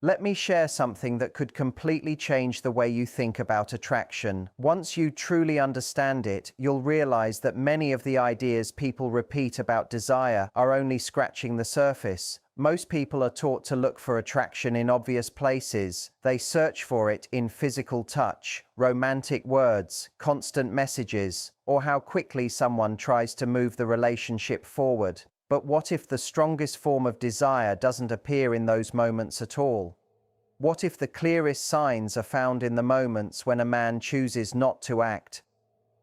Let me share something that could completely change the way you think about attraction. Once you truly understand it, you'll realize that many of the ideas people repeat about desire are only scratching the surface. Most people are taught to look for attraction in obvious places. They search for it in physical touch, romantic words, constant messages, or how quickly someone tries to move the relationship forward. But what if the strongest form of desire doesn't appear in those moments at all? What if the clearest signs are found in the moments when a man chooses not to act?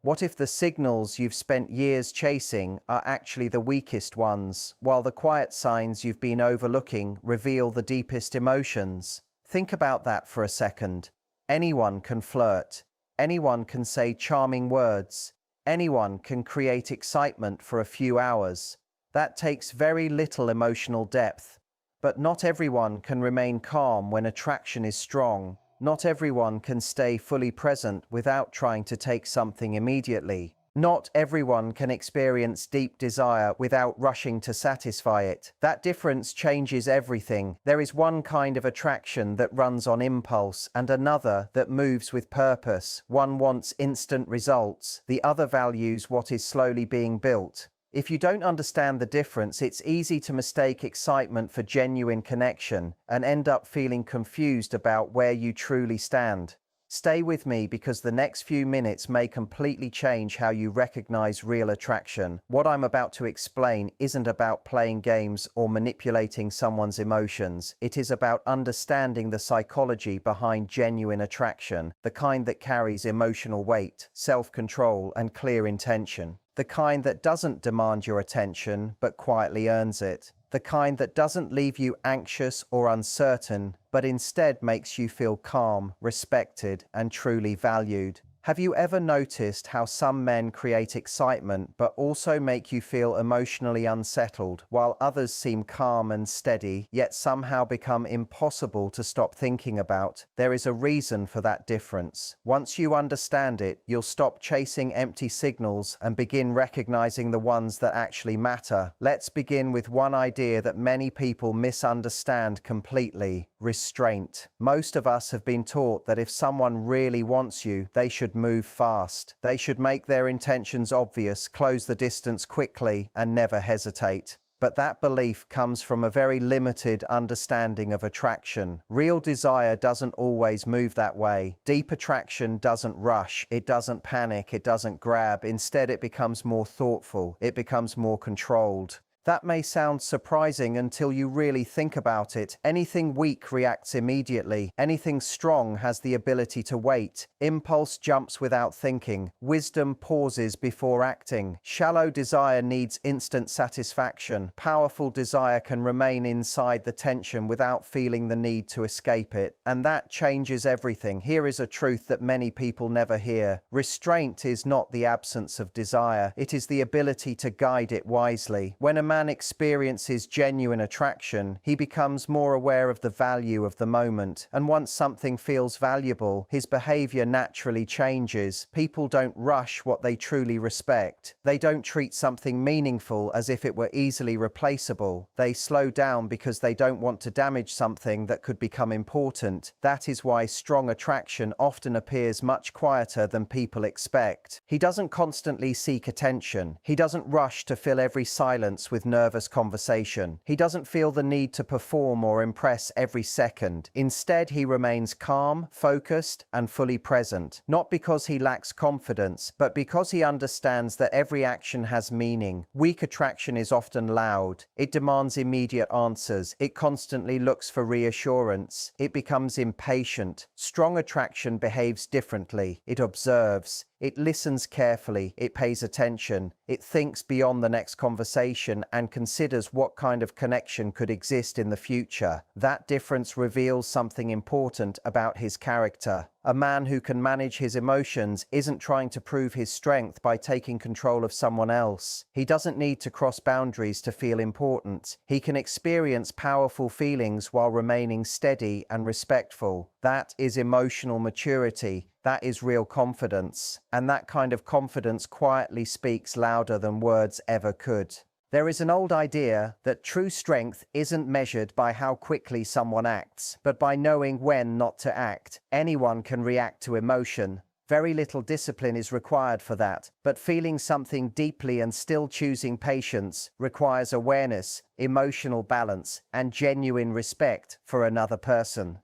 What if the signals you've spent years chasing are actually the weakest ones, while the quiet signs you've been overlooking reveal the deepest emotions? Think about that for a second. Anyone can flirt. Anyone can say charming words. Anyone can create excitement for a few hours. That takes very little emotional depth. But not everyone can remain calm when attraction is strong. Not everyone can stay fully present without trying to take something immediately. Not everyone can experience deep desire without rushing to satisfy it. That difference changes everything. There is one kind of attraction that runs on impulse and another that moves with purpose. One wants instant results. The other values what is slowly being built. If you don't understand the difference, it's easy to mistake excitement for genuine connection and end up feeling confused about where you truly stand. Stay with me because the next few minutes may completely change how you recognize real attraction. What I'm about to explain isn't about playing games or manipulating someone's emotions. It is about understanding the psychology behind genuine attraction, the kind that carries emotional weight, self-control, and clear intention. The kind that doesn't demand your attention, but quietly earns it. The kind that doesn't leave you anxious or uncertain, but instead makes you feel calm, respected, and truly valued. Have you ever noticed how some men create excitement but also make you feel emotionally unsettled, while others seem calm and steady, yet somehow become impossible to stop thinking about? There is a reason for that difference. Once you understand it, you'll stop chasing empty signals and begin recognizing the ones that actually matter. Let's begin with one idea that many people misunderstand completely: restraint. Most of us have been taught that if someone really wants you, they should move fast. They should make their intentions obvious, close the distance quickly, and never hesitate. But that belief comes from a very limited understanding of attraction. Real desire doesn't always move that way. Deep attraction doesn't rush, it doesn't panic, it doesn't grab. Instead, it becomes more thoughtful, it becomes more controlled. That may sound surprising until you really think about it. Anything weak reacts immediately. Anything strong has the ability to wait. Impulse jumps without thinking. Wisdom pauses before acting. Shallow desire needs instant satisfaction. Powerful desire can remain inside the tension without feeling the need to escape it. And that changes everything. Here is a truth that many people never hear. Restraint is not the absence of desire. It is the ability to guide it wisely. When a man experiences genuine attraction, he becomes more aware of the value of the moment. And once something feels valuable, his behavior naturally changes. People don't rush what they truly respect. They don't treat something meaningful as if it were easily replaceable. They slow down because they don't want to damage something that could become important. That is why strong attraction often appears much quieter than people expect. He doesn't constantly seek attention. He doesn't rush to fill every silence with nervous conversation. He doesn't feel the need to perform or impress every second. Instead, he remains calm, focused, and fully present. Not because he lacks confidence, but because he understands that every action has meaning. Weak attraction is often loud. It demands immediate answers. It constantly looks for reassurance. It becomes impatient. Strong attraction behaves differently. It observes. It listens carefully, it pays attention, it thinks beyond the next conversation and considers what kind of connection could exist in the future. That difference reveals something important about his character. A man who can manage his emotions isn't trying to prove his strength by taking control of someone else. He doesn't need to cross boundaries to feel important. He can experience powerful feelings while remaining steady and respectful. That is emotional maturity. That is real confidence. And that kind of confidence quietly speaks louder than words ever could. There is an old idea that true strength isn't measured by how quickly someone acts, but by knowing when not to act. Anyone can react to emotion. Very little discipline is required for that, but feeling something deeply and still choosing patience requires awareness, emotional balance, and genuine respect for another person.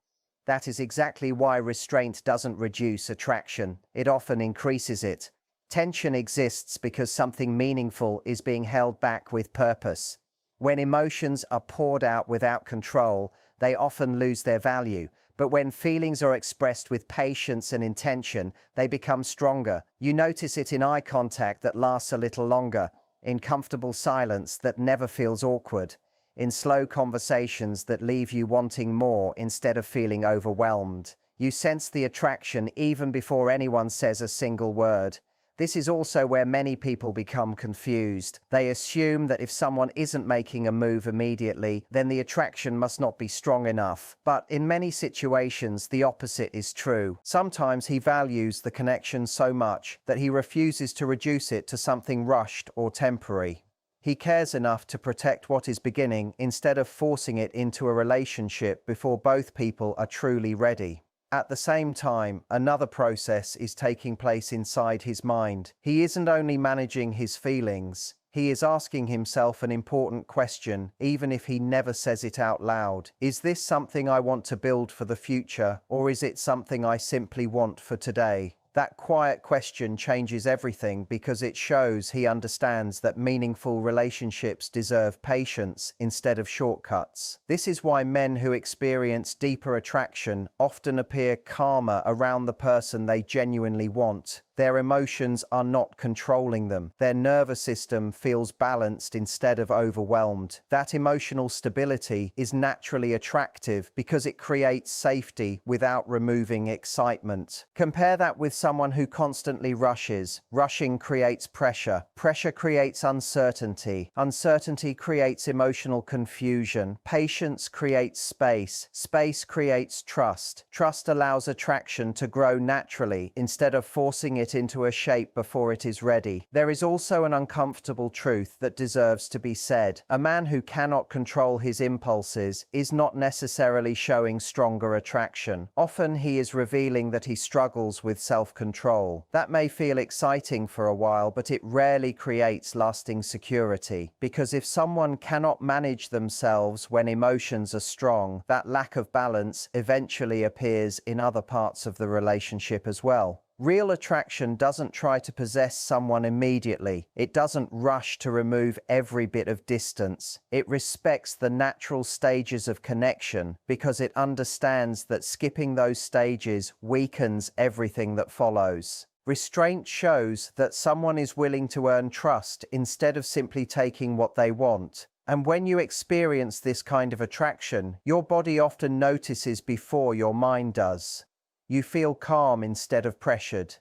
That is exactly why restraint doesn't reduce attraction, it often increases it. Tension exists because something meaningful is being held back with purpose. When emotions are poured out without control, they often lose their value. But when feelings are expressed with patience and intention, they become stronger. You notice it in eye contact that lasts a little longer, in comfortable silence that never feels awkward, in slow conversations that leave you wanting more instead of feeling overwhelmed. You sense the attraction even before anyone says a single word. This is also where many people become confused. They assume that if someone isn't making a move immediately, then the attraction must not be strong enough. But in many situations, the opposite is true. Sometimes he values the connection so much that he refuses to reduce it to something rushed or temporary. He cares enough to protect what is beginning instead of forcing it into a relationship before both people are truly ready. At the same time, another process is taking place inside his mind. He isn't only managing his feelings, he is asking himself an important question, even if he never says it out loud. Is this something I want to build for the future, or is it something I simply want for today? That quiet question changes everything because it shows he understands that meaningful relationships deserve patience instead of shortcuts. This is why men who experience deeper attraction often appear calmer around the person they genuinely want. Their emotions are not controlling them. Their nervous system feels balanced instead of overwhelmed. That emotional stability is naturally attractive because it creates safety without removing excitement. Compare that with someone who constantly rushes. Rushing creates pressure. Pressure creates uncertainty. Uncertainty creates emotional confusion. Patience creates space. Space creates trust. Trust allows attraction to grow naturally instead of forcing it into a shape before it is ready. There is also an uncomfortable truth that deserves to be said. A man who cannot control his impulses is not necessarily showing stronger attraction. Often he is revealing that he struggles with self-control. That may feel exciting for a while, but it rarely creates lasting security. Because if someone cannot manage themselves when emotions are strong, that lack of balance eventually appears in other parts of the relationship as well. Real attraction doesn't try to possess someone immediately. It doesn't rush to remove every bit of distance. It respects the natural stages of connection because it understands that skipping those stages weakens everything that follows. Restraint shows that someone is willing to earn trust instead of simply taking what they want. And when you experience this kind of attraction, your body often notices before your mind does. You feel calm instead of pressured,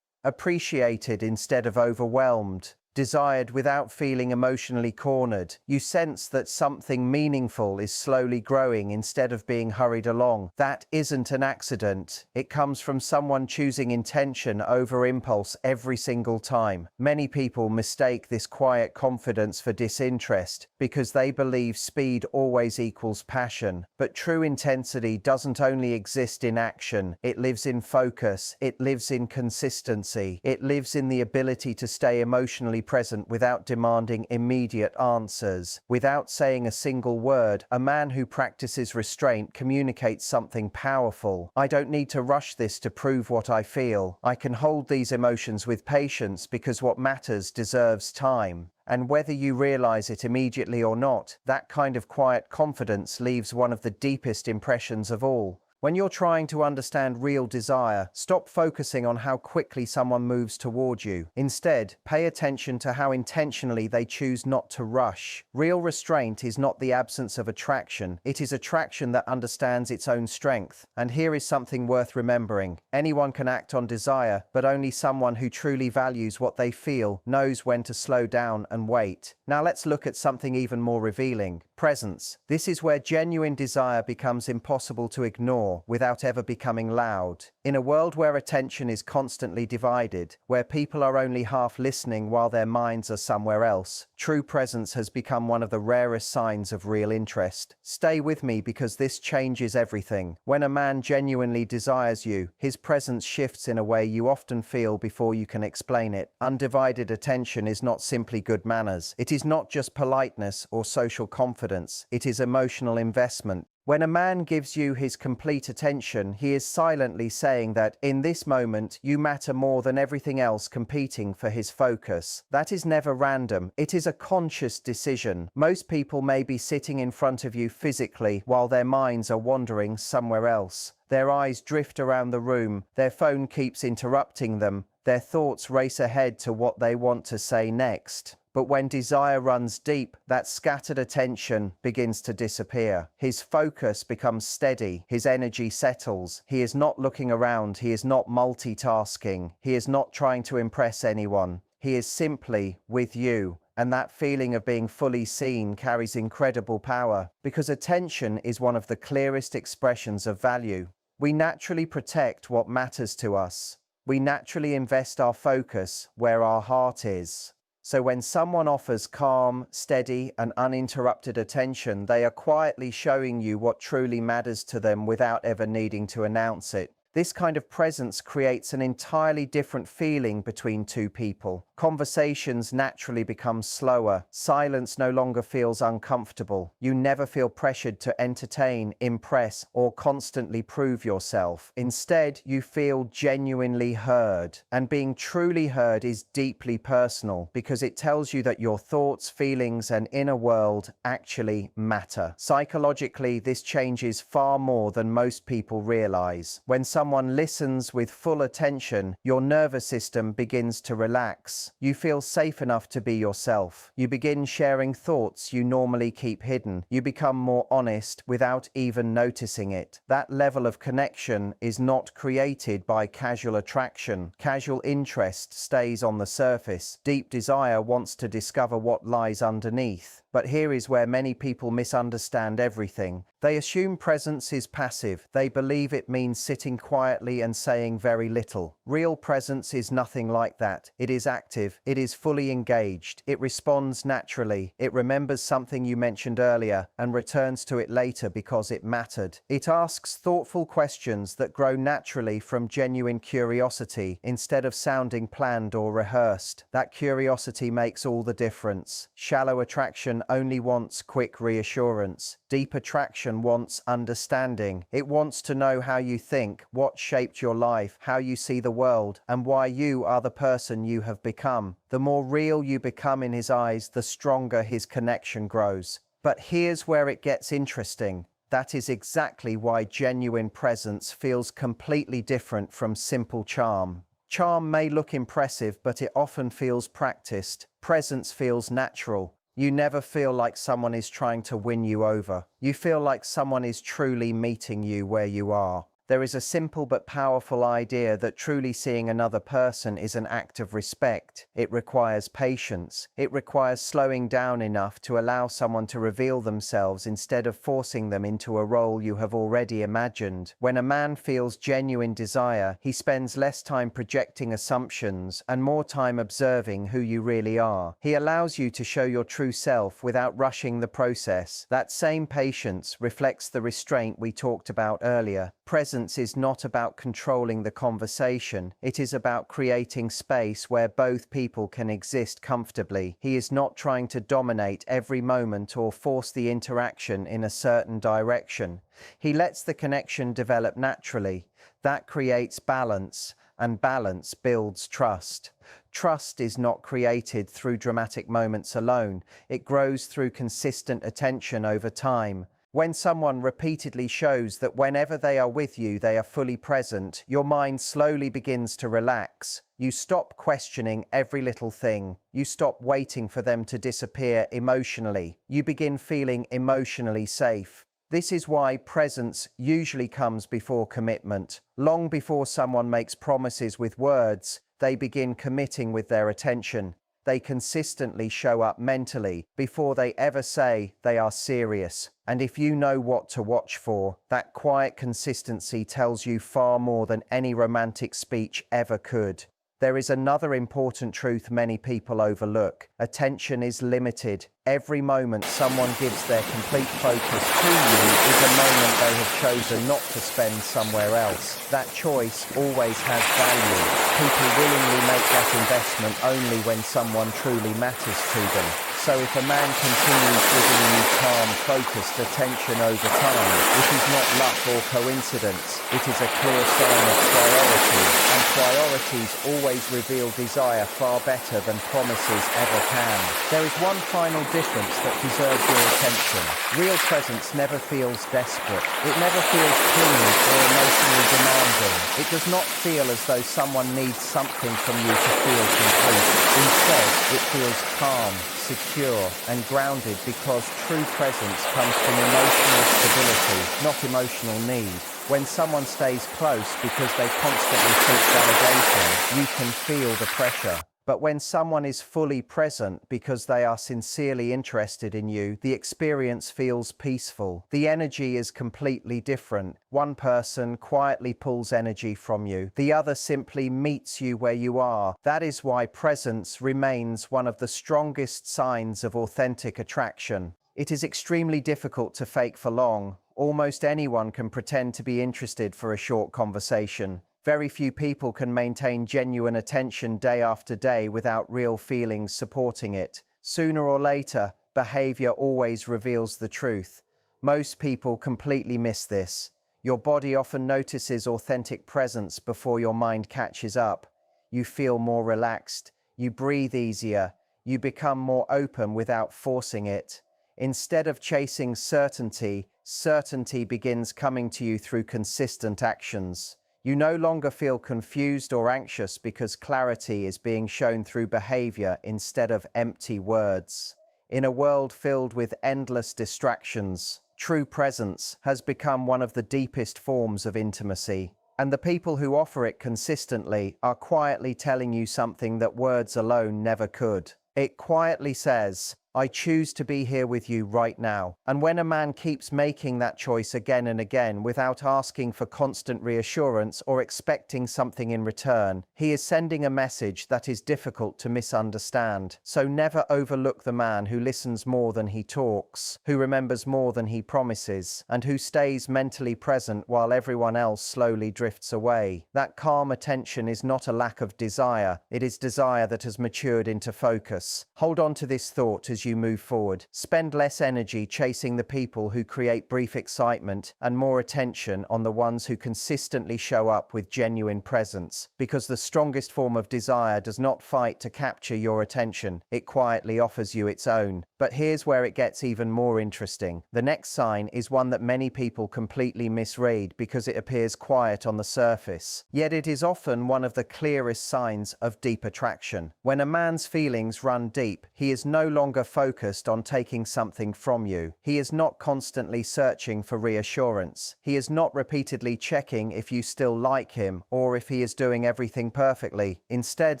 appreciated instead of overwhelmed, desired without feeling emotionally cornered. You sense that something meaningful is slowly growing instead of being hurried along. That isn't an accident. It comes from someone choosing intention over impulse every single time. Many people mistake this quiet confidence for disinterest because they believe speed always equals passion. But true intensity doesn't only exist in action. It lives in focus. It lives in consistency. It lives in the ability to stay emotionally present without demanding immediate answers. Without saying a single word, a man who practices restraint communicates something powerful. I don't need to rush this to prove what I feel. I can hold these emotions with patience because what matters deserves time. And whether you realize it immediately or not, that kind of quiet confidence leaves one of the deepest impressions of all. When you're trying to understand real desire, stop focusing on how quickly someone moves toward you. Instead, pay attention to how intentionally they choose not to rush. Real restraint is not the absence of attraction. It is attraction that understands its own strength. And here is something worth remembering. Anyone can act on desire, but only someone who truly values what they feel knows when to slow down and wait. Now let's look at something even more revealing. Presence. This is where genuine desire becomes impossible to ignore. more without ever becoming loud. In a world where attention is constantly divided, where people are only half listening while their minds are somewhere else, true presence has become one of the rarest signs of real interest. Stay with me because this changes everything. When a man genuinely desires you, his presence shifts in a way you often feel before you can explain it. Undivided attention is not simply good manners. It is not just politeness or social confidence. It is emotional investment. When a man gives you his complete attention, he is silently saying that, in this moment, you matter more than everything else competing for his focus. That is never random. It is a conscious decision. Most people may be sitting in front of you physically while their minds are wandering somewhere else. Their eyes drift around the room, their phone keeps interrupting them, their thoughts race ahead to what they want to say next. But when desire runs deep, that scattered attention begins to disappear. His focus becomes steady, his energy settles. He is not looking around, he is not multitasking, he is not trying to impress anyone. He is simply with you. And that feeling of being fully seen carries incredible power, because attention is one of the clearest expressions of value. We naturally protect what matters to us. We naturally invest our focus where our heart is. So when someone offers calm, steady, and uninterrupted attention, they are quietly showing you what truly matters to them without ever needing to announce it. This kind of presence creates an entirely different feeling between two people. Conversations naturally become slower. Silence no longer feels uncomfortable. You never feel pressured to entertain, impress, or constantly prove yourself. Instead, you feel genuinely heard. And being truly heard is deeply personal because it tells you that your thoughts, feelings, and inner world actually matter. Psychologically, this changes far more than most people realize. When someone listens with full attention, your nervous system begins to relax. You feel safe enough to be yourself. You begin sharing thoughts you normally keep hidden. You become more honest without even noticing it. That level of connection is not created by casual attraction. Casual interest stays on the surface. Deep desire wants to discover what lies underneath. But here is where many people misunderstand everything. They assume presence is passive. They believe it means sitting quietly and saying very little. Real presence is nothing like that. It is active. It is fully engaged. It responds naturally. It remembers something you mentioned earlier and returns to it later because it mattered. It asks thoughtful questions that grow naturally from genuine curiosity instead of sounding planned or rehearsed. That curiosity makes all the difference. Shallow attraction only wants quick reassurance. Deep attraction wants understanding. It wants to know how you think, what shaped your life, how you see the world, and why you are the person you have become. The more real you become in his eyes, the stronger his connection grows. But here's where it gets interesting. That is exactly why genuine presence feels completely different from simple charm. Charm may look impressive, but it often feels practiced. Presence feels natural. You never feel like someone is trying to win you over. You feel like someone is truly meeting you where you are. There is a simple but powerful idea that truly seeing another person is an act of respect. It requires patience. It requires slowing down enough to allow someone to reveal themselves instead of forcing them into a role you have already imagined. When a man feels genuine desire, he spends less time projecting assumptions and more time observing who you really are. He allows you to show your true self without rushing the process. That same patience reflects the restraint we talked about earlier. Presence is not about controlling the conversation. It is about creating space where both people can exist comfortably. He is not trying to dominate every moment or force the interaction in a certain direction. He lets the connection develop naturally. That creates balance, and balance builds trust. Trust is not created through dramatic moments alone. It grows through consistent attention over time. When someone repeatedly shows that whenever they are with you, they are fully present, your mind slowly begins to relax. You stop questioning every little thing. You stop waiting for them to disappear emotionally. You begin feeling emotionally safe. This is why presence usually comes before commitment. Long before someone makes promises with words, they begin committing with their attention. They consistently show up mentally before they ever say they are serious. And if you know what to watch for, that quiet consistency tells you far more than any romantic speech ever could. There is another important truth many people overlook. Attention is limited. Every moment someone gives their complete focus to you is a moment they have chosen not to spend somewhere else. That choice always has value. People willingly make that investment only when someone truly matters to them. So if a man continues giving you calm, focused attention over time, it is not luck or coincidence. It is a clear sign of priority, and priorities always reveal desire far better than promises ever can. There is one final difference that deserves your attention. Real presence never feels desperate. It never feels clingy or emotionally demanding. It does not feel as though someone needs something from you to feel complete. Instead, it feels calm, secure and grounded, because true presence comes from emotional stability, not emotional need. When someone stays close because they constantly seek validation, you can feel the pressure. But when someone is fully present because they are sincerely interested in you, the experience feels peaceful. The energy is completely different. One person quietly pulls energy from you. The other simply meets you where you are. That is why presence remains one of the strongest signs of authentic attraction. It is extremely difficult to fake for long. Almost anyone can pretend to be interested for a short conversation. Very few people can maintain genuine attention day after day without real feelings supporting it. Sooner or later, behavior always reveals the truth. Most people completely miss this. Your body often notices authentic presence before your mind catches up. You feel more relaxed, you breathe easier, you become more open without forcing it. Instead of chasing certainty, certainty begins coming to you through consistent actions. You no longer feel confused or anxious because clarity is being shown through behavior instead of empty words. In a world filled with endless distractions, true presence has become one of the deepest forms of intimacy. And the people who offer it consistently are quietly telling you something that words alone never could. It quietly says, I choose to be here with you right now. And when a man keeps making that choice again and again without asking for constant reassurance or expecting something in return, he is sending a message that is difficult to misunderstand. So never overlook the man who listens more than he talks, who remembers more than he promises, and who stays mentally present while everyone else slowly drifts away. That calm attention is not a lack of desire, it is desire that has matured into focus. Hold on to this thought as you move forward. Spend less energy chasing the people who create brief excitement and more attention on the ones who consistently show up with genuine presence. Because the strongest form of desire does not fight to capture your attention, it quietly offers you its own. But here's where it gets even more interesting. The next sign is one that many people completely misread because it appears quiet on the surface. Yet it is often one of the clearest signs of deep attraction. When a man's feelings run deep, he is no longer focused on taking something from you. He is not constantly searching for reassurance. He is not repeatedly checking if you still like him or if he is doing everything perfectly. Instead,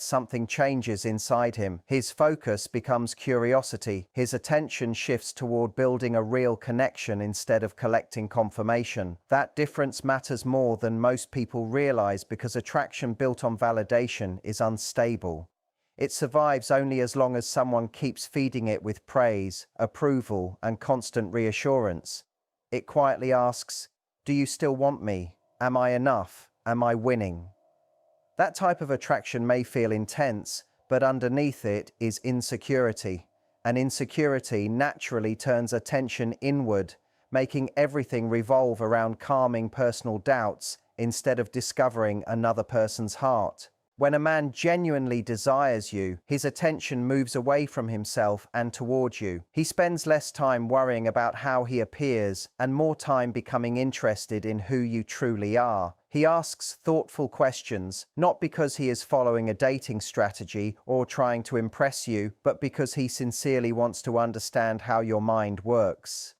something changes inside him. His focus becomes curiosity. His attention shifts toward building a real connection instead of collecting confirmation. That difference matters more than most people realize because attraction built on validation is unstable. It survives only as long as someone keeps feeding it with praise, approval, and constant reassurance. It quietly asks, do you still want me? Am I enough? Am I winning? That type of attraction may feel intense, but underneath it is insecurity. And insecurity naturally turns attention inward, making everything revolve around calming personal doubts instead of discovering another person's heart. When a man genuinely desires you, his attention moves away from himself and towards you. He spends less time worrying about how he appears and more time becoming interested in who you truly are. He asks thoughtful questions, not because he is following a dating strategy or trying to impress you, but because he sincerely wants to understand how your mind works.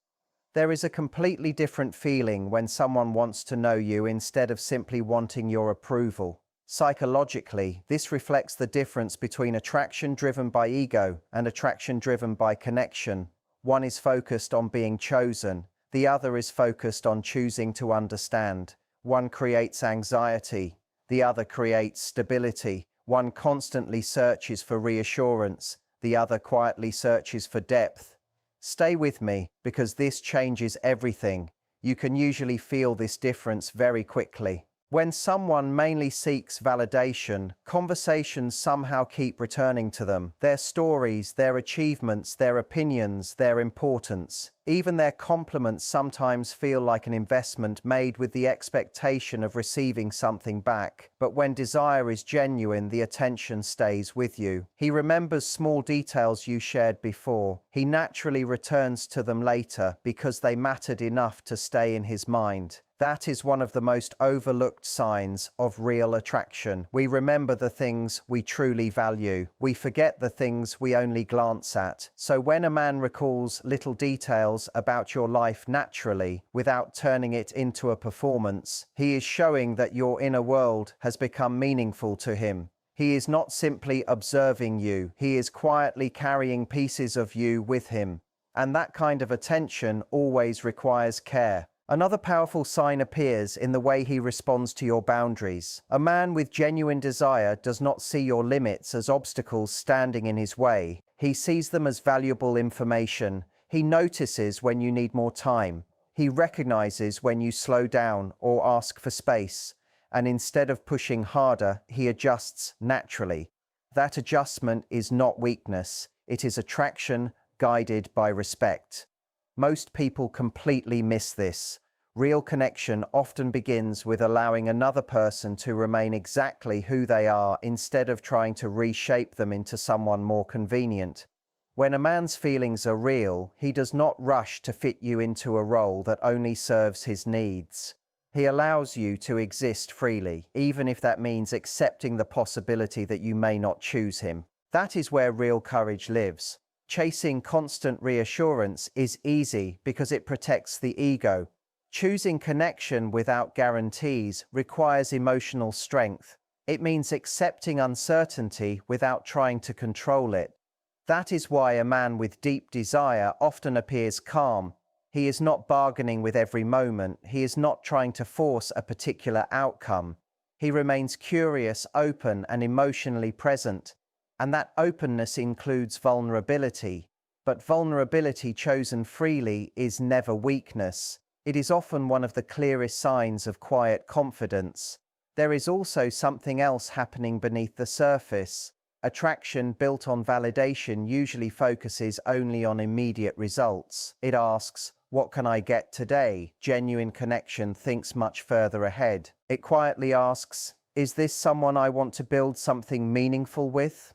There is a completely different feeling when someone wants to know you instead of simply wanting your approval. Psychologically, this reflects the difference between attraction driven by ego and attraction driven by connection. One is focused on being chosen, the other is focused on choosing to understand. One creates anxiety, the other creates stability. One constantly searches for reassurance, the other quietly searches for depth. Stay with me, because this changes everything. You can usually feel this difference very quickly. When someone mainly seeks validation, conversations somehow keep returning to them. Their stories, their achievements, their opinions, their importance. Even their compliments sometimes feel like an investment made with the expectation of receiving something back. But when desire is genuine, the attention stays with you. He remembers small details you shared before. He naturally returns to them later because they mattered enough to stay in his mind. That is one of the most overlooked signs of real attraction. We remember the things we truly value. We forget the things we only glance at. So when a man recalls little details about your life naturally, without turning it into a performance, he is showing that your inner world has become meaningful to him. He is not simply observing you. He is quietly carrying pieces of you with him. And that kind of attention always requires care. Another powerful sign appears in the way he responds to your boundaries. A man with genuine desire does not see your limits as obstacles standing in his way. He sees them as valuable information. He notices when you need more time. He recognizes when you slow down or ask for space. And instead of pushing harder, he adjusts naturally. That adjustment is not weakness. It is attraction guided by respect. Most people completely miss this. Real connection often begins with allowing another person to remain exactly who they are instead of trying to reshape them into someone more convenient. When a man's feelings are real, he does not rush to fit you into a role that only serves his needs. He allows you to exist freely, even if that means accepting the possibility that you may not choose him. That is where real courage lives. Chasing constant reassurance is easy because it protects the ego. Choosing connection without guarantees requires emotional strength. It means accepting uncertainty without trying to control it. That is why a man with deep desire often appears calm. He is not bargaining with every moment. He is not trying to force a particular outcome. He remains curious, open, and emotionally present. And that openness includes vulnerability. But vulnerability chosen freely is never weakness. It is often one of the clearest signs of quiet confidence. There is also something else happening beneath the surface. Attraction built on validation usually focuses only on immediate results. It asks, "What can I get today?" Genuine connection thinks much further ahead. It quietly asks, "Is this someone I want to build something meaningful with?"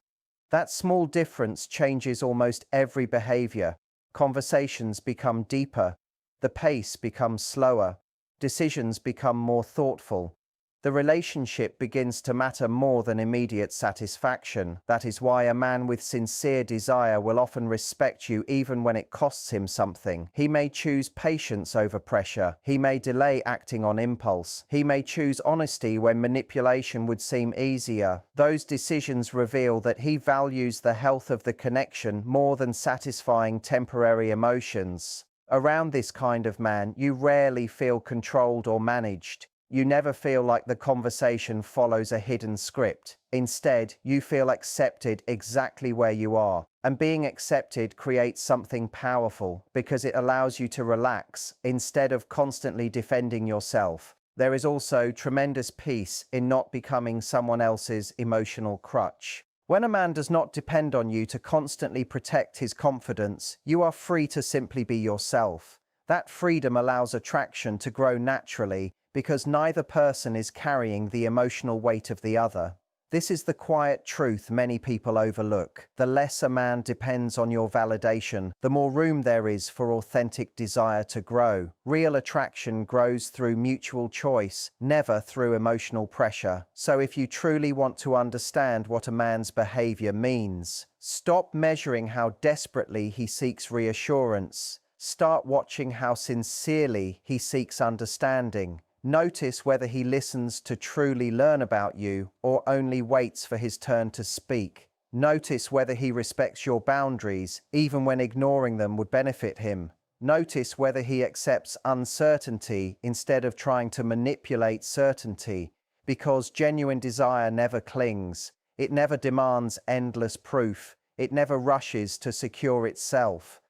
That small difference changes almost every behavior. Conversations become deeper. The pace becomes slower. Decisions become more thoughtful. The relationship begins to matter more than immediate satisfaction. That is why a man with sincere desire will often respect you even when it costs him something. He may choose patience over pressure. He may delay acting on impulse. He may choose honesty when manipulation would seem easier. Those decisions reveal that he values the health of the connection more than satisfying temporary emotions. Around this kind of man, you rarely feel controlled or managed. You never feel like the conversation follows a hidden script. Instead, you feel accepted exactly where you are. And being accepted creates something powerful because it allows you to relax instead of constantly defending yourself. There is also tremendous peace in not becoming someone else's emotional crutch. When a man does not depend on you to constantly protect his confidence, you are free to simply be yourself. That freedom allows attraction to grow naturally because neither person is carrying the emotional weight of the other. This is the quiet truth many people overlook. The less a man depends on your validation, the more room there is for authentic desire to grow. Real attraction grows through mutual choice, never through emotional pressure. So if you truly want to understand what a man's behavior means, stop measuring how desperately he seeks reassurance. Start watching how sincerely he seeks understanding. Notice whether he listens to truly learn about you or only waits for his turn to speak. Notice whether he respects your boundaries, even when ignoring them would benefit him. Notice whether he accepts uncertainty instead of trying to manipulate certainty, because genuine desire never clings. It never demands endless proof. It never rushes to secure itself.